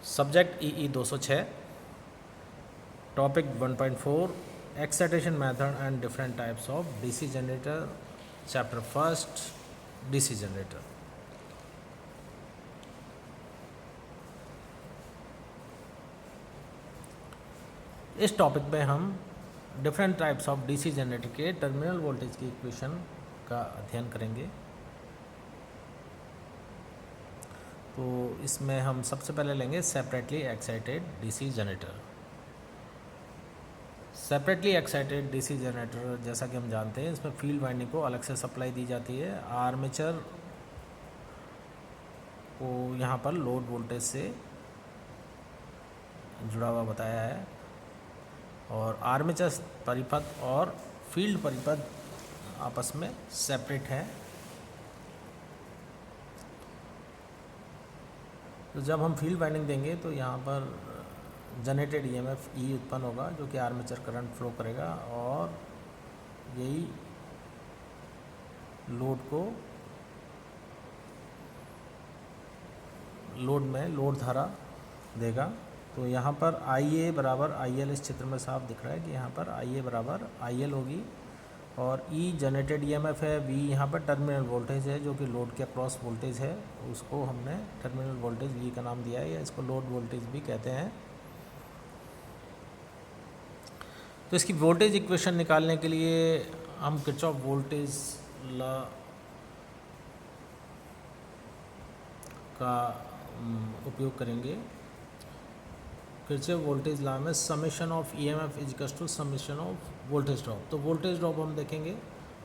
Subject EE 206, topic 1.4 excitation method and different types of DC generator, chapter first DC generator. इस topic में हम different types of DC generator के terminal voltage की equation का अध्ययन करेंगे। तो इसमें हम सबसे पहले लेंगे separately excited DC generator. Separately excited DC generator जैसा कि हम जानते हैं, इसमें फील्ड वाइंडिंग को अलग से सप्लाई दी जाती है। आर्मेचर को यहाँ पर लोड वोल्टेज से जुड़ा हुआ बताया है और आर्मेचर परिपथ और फील्ड परिपथ आपस में सेपरेट है। तो जब हम फील्ड वाइंडिंग देंगे तो यहाँ पर जनरेटेड ईएमएफ ई उत्पन्न होगा जो कि आर्मेचर करंट फ्लो करेगा और यही लोड धारा देगा। तो यहाँ पर IA बराबर IL इस चित्र में साफ दिख रहा है कि यहाँ पर IA बराबर IL होगी और E जनरेटेड ईएमएफ है, V यहाँ पर टर्मिनल वोल्टेज है जो कि लोड के अक्रॉस वोल्टेज है, उसको हमने टर्मिनल वोल्टेज V का नाम दिया है या इसको लोड वोल्टेज भी कहते हैं। तो इसकी वोल्टेज इक्वेशन निकालने के लिए हम किरचॉफ वोल्टेज लॉ का उपयोग करेंगे। किरचॉफ वोल्टेज लॉ में summation of EMF is equals to summation of voltage drop. तो वोल्टेज ड्रॉप हम देखेंगे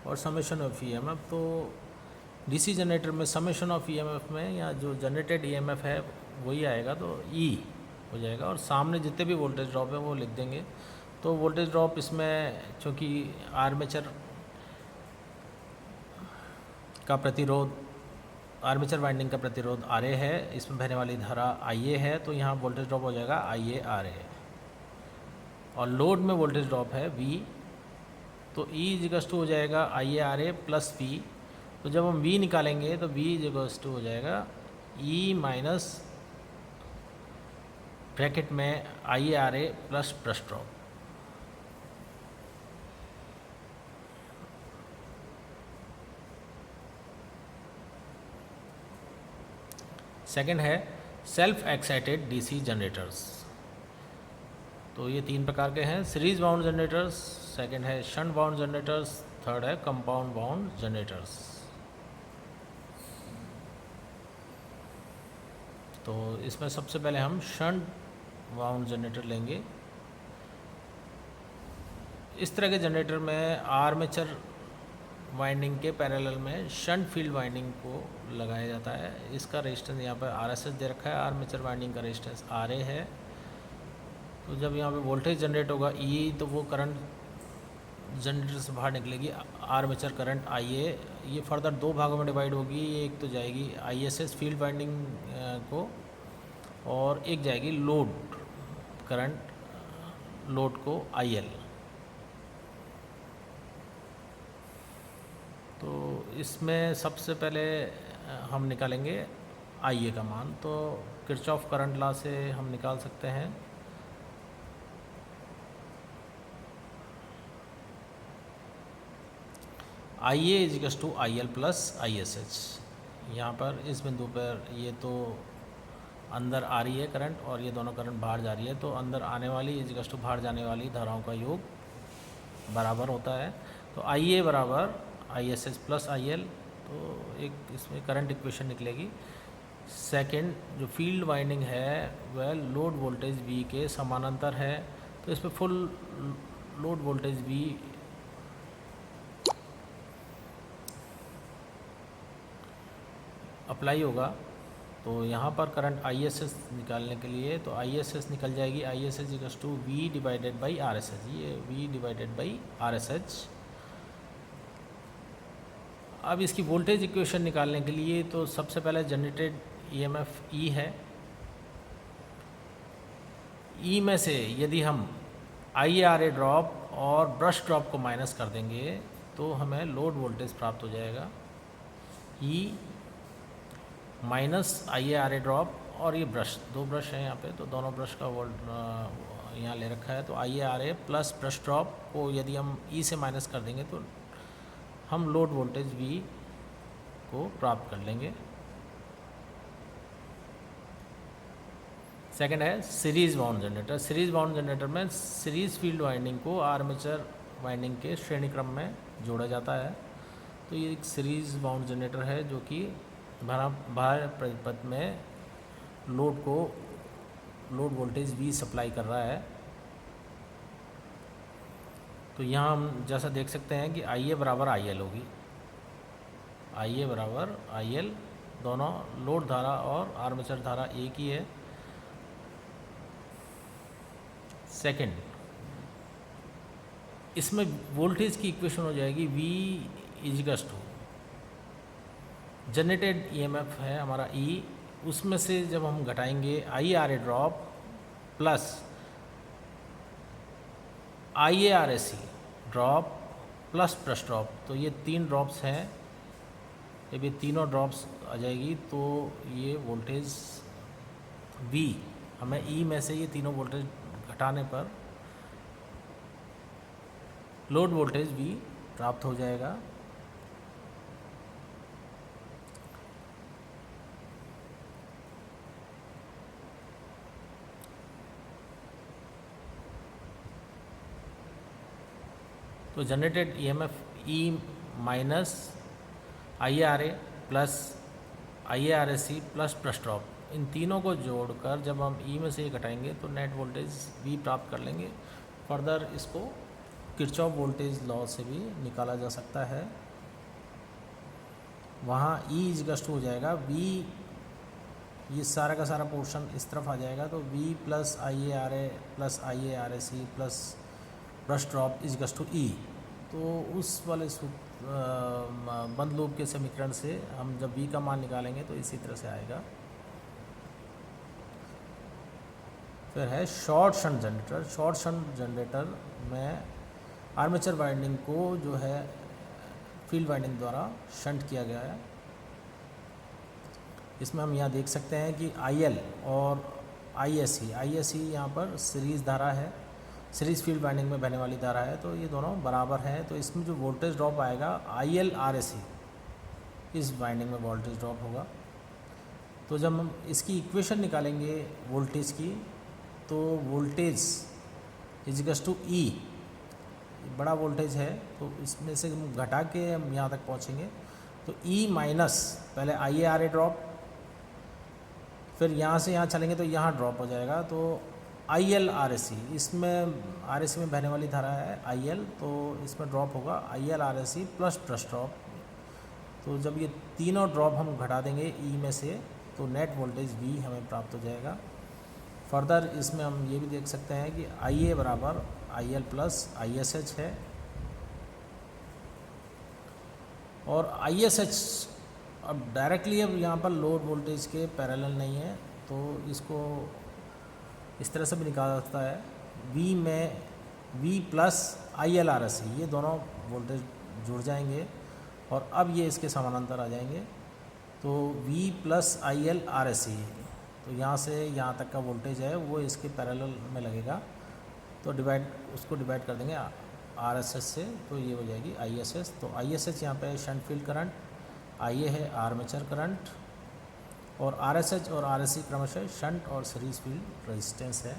और समेशन ऑफ ईएमएफ। तो डीसी जनरेटर में समेशन ऑफ ईएमएफ में या जो जनरेटेड ईएमएफ है वही आएगा, तो ई हो जाएगा और सामने जितने भी वोल्टेज ड्रॉप है वो लिख देंगे। तो वोल्टेज ड्रॉप इसमें चूँकि आर्मेचर वाइंडिंग का प्रतिरोध RA है, इसमें बहने वाली धारा IA है, तो यहाँ वोल्टेज ड्रॉप हो जाएगा IARA और लोड में वोल्टेज ड्रॉप है V, तो E इक्वल्स टू हो जाएगा IARA प्लस V। तो जब हम V निकालेंगे तो V इक्वल्स टू हो जाएगा E माइनस ब्रैकेट में IARA plus brush drop. Second है सेल्फ एक्साइटेड डीसी जनरेटर्स। तो ये तीन प्रकार के हैं, सीरीज बाउंड जनरेटर्स, सेकंड है शंट बाउंड जनरेटर्स, थर्ड है कंपाउंड बाउंड जनरेटर्स। तो इसमें सबसे पहले हम शंट बाउंड जनरेटर लेंगे। इस तरह के जनरेटर में आर्मेचर वाइंडिंग के पैरेलल में शंट फील्ड वाइंडिंग को लगाया जाता है। इसका रेजिस्टेंस यहाँ पर RSS दे रखा है, आर्मेचर वाइंडिंग का रेजिस्टेंस RA है। तो जब यहाँ पे वोल्टेज जनरेट होगा E, तो वो करंट जनरेटर से बाहर निकलेगी आर्मेचर करंट IA। ये फर्दर दो भागों में डिवाइड होगी, एक तो जाएगी ISS फील्ड वाइंडिंग को और एक जाएगी लोड करंट लोड को IL। तो इसमें सबसे पहले हम निकालेंगे IA का मान। तो किरचॉफ करंट लॉ से हम निकाल सकते हैं IA is equals to IL plus ISH। यहाँ पर इस बिंदु पर ये तो अंदर आ रही है करंट और ये दोनों करंट बाहर जा रही है, तो अंदर आने वाली इज इक्वल्स टू बाहर जाने वाली धाराओं का योग बराबर होता है। तो IA बराबर ISH प्लस IL, तो एक इसमें करंट इक्वेशन निकलेगी। सेकंड जो फील्ड वाइंडिंग है वह लोड वोल्टेज V के समानांतर है, तो इसमें full load voltage V apply होगा। तो यहाँ पर करंट ISS निकालने के लिए तो ISS निकल जाएगी, ISH equals to V divided by RSH, ये V डिवाइडेड बाई RSH। अब इसकी वोल्टेज इक्वेशन निकालने के लिए तो सबसे पहले जनरेटेड ईएमएफ E है। E में से यदि हम IARA ड्रॉप और ब्रश ड्रॉप को माइनस कर देंगे तो हमें लोड वोल्टेज प्राप्त हो जाएगा E माइनस IARA ड्रॉप और ये ब्रश, दो ब्रश हैं यहाँ पे, तो दोनों ब्रश का वोल्ट यहाँ ले रखा है। तो IA प्लस ब्रश ड्रॉप को यदि हम E से माइनस कर देंगे तो हम लोड वोल्टेज V को प्राप्त कर लेंगे। सेकंड है series bound generator. Series bound generator में सीरीज़ फील्ड वाइंडिंग को आर्मेचर वाइंडिंग के श्रेणी क्रम में जोड़ा जाता है। तो ये एक सीरीज़ बाउंड जनरेटर है जो कि भार परिपथ में लोड वोल्टेज V सप्लाई कर रहा है। तो यहाँ हम जैसा देख सकते हैं कि IA बराबर IL होगी, IA बराबर IL, दोनों लोड धारा और आर्मेचर धारा एक ही है। सेकंड, इसमें वोल्टेज की इक्वेशन हो जाएगी V is equals to generated EMF है हमारा E, उसमें से जब हम घटाएंगे IARA drop plus IARAC drop plus brush drop, तो ये तीन ड्रॉप्स हैं। जब ये तीनों ड्रॉप्स आ जाएगी तो ये वोल्टेज V, हमें E में से ये तीनों वोल्टेज घटाने पर लोड वोल्टेज V प्राप्त हो जाएगा। तो generated EMF E minus IARA plus IARAC plus brush drop, इन तीनों को जोड़कर जब हम E में से ये घटाएंगे तो नेट वोल्टेज V प्राप्त कर लेंगे। फर्दर इसको किरचॉफ वोल्टेज लॉ से भी निकाला जा सकता है। वहाँ E इजिकल्स टू हो जाएगा V, ये सारा का सारा पोर्शन इस तरफ आ जाएगा, तो V plus IARA plus IARAC plus brush drop is equals to E। तो उस वाले बंद लूप के समीकरण से हम जब V का मान निकालेंगे तो इसी तरह से आएगा। फिर है short shunt generator. Short shunt generator में आर्मेचर वाइंडिंग को जो है फील्ड वाइंडिंग द्वारा शंट किया गया है। इसमें हम यहाँ देख सकते हैं कि IL और ISC यहाँ पर सीरीज़ धारा है, सीरीज़ फील्ड वाइंडिंग में बहने वाली धारा है, तो ये दोनों बराबर हैं। तो इसमें जो वोल्टेज ड्रॉप आएगा ILRAC, इस वाइंडिंग में वोल्टेज ड्रॉप होगा। तो जब हम इसकी इक्वेशन निकालेंगे वोल्टेज की, तो वोल्टेज इजिकल्स टू E, बड़ा वोल्टेज है तो इसमें से हम घटा के हम यहाँ तक पहुँचेंगे। तो E माइनस पहले IARA ड्रॉप, फिर यहाँ से यहाँ चलेंगे तो यहाँ ड्रॉप हो जाएगा, तो ILRAC, इसमें RAC में बहने वाली धारा है IL, तो इसमें ड्रॉप होगा ILRAC प्लस ब्रश ड्रॉप। तो जब ये तीनों ड्रॉप हम घटा देंगे E में से तो नेट वोल्टेज V हमें प्राप्त हो जाएगा। फर्दर इसमें हम ये भी देख सकते हैं कि IA बराबर IL प्लस ISH है, और ISH अब डायरेक्टली अब यहाँ पर लोड वोल्टेज के पैरेलल नहीं है, तो इसको इस तरह से भी निकाला जाता है V में V प्लस ILRAC, ये दोनों वोल्टेज जुड़ जाएंगे और अब ये इसके समानांतर आ जाएंगे। तो V प्लस ILRAC, तो यहाँ से यहाँ तक का वोल्टेज है वो इसके पैरेलल में लगेगा, तो उसको डिवाइड कर देंगे RSS से, तो ये हो जाएगी ISS। तो ISH यहाँ पे शंट फील्ड करंट, IA है आर्मेचर करंट, और RSH और RSC क्रमशः शंट और सीरीज फील्ड रेजिस्टेंस है।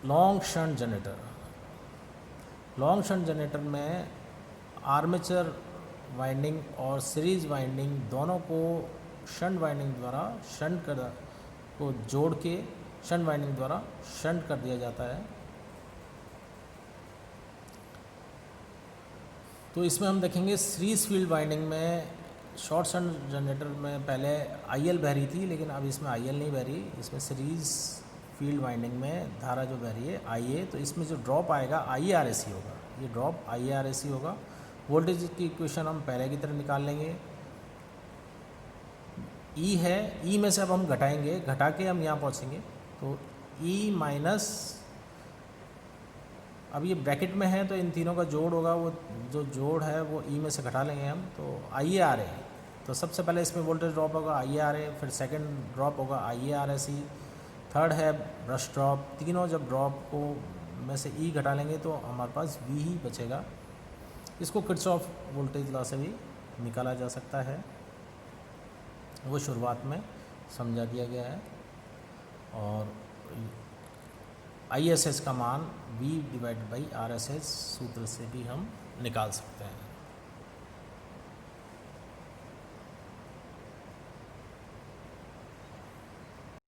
Long shunt generator. Long shunt generator में आर्मेचर वाइंडिंग और सीरीज वाइंडिंग दोनों को शंट वाइंडिंग द्वारा को जोड़ के शंट वाइंडिंग द्वारा शंट कर दिया जाता है। तो इसमें हम देखेंगे सीरीज फील्ड वाइंडिंग में शॉर्ट शंट जनरेटर में पहले IL बह रही थी, लेकिन अब इसमें IL नहीं बह रही, इसमें सीरीज फील्ड वाइंडिंग में धारा जो बह रही है IA, तो इसमें जो ड्रॉप आएगा IARAC होगा, ये ड्रॉप IARAC होगा। वोल्टेज की इक्वेशन हम पहले की तरह निकाल लेंगे। E है, E में से अब हम घटाएंगे, घटा के हम यहाँ पहुँचेंगे, तो E माइनस, अब ये ब्रैकेट में है तो इन तीनों का जोड़ होगा, वो जो जोड़ है वो E में से घटा लेंगे हम, तो IARA तो सबसे पहले इसमें वोल्टेज ड्रॉप होगा आई ए आर ए, फिर सेकेंड ड्रॉप होगा I A R S E, third है ब्रश ड्रॉप। तीनों जब ड्रॉप को में से ई घटा लेंगे तो हमारे पास वी ही बचेगा। इसको किर्चॉफ वोल्टेज लॉ से भी निकाला जा सकता है, वो शुरुआत में समझा दिया गया है। और आई एस एच का मान V/RSH सूत्र से भी हम निकाल सकते हैं।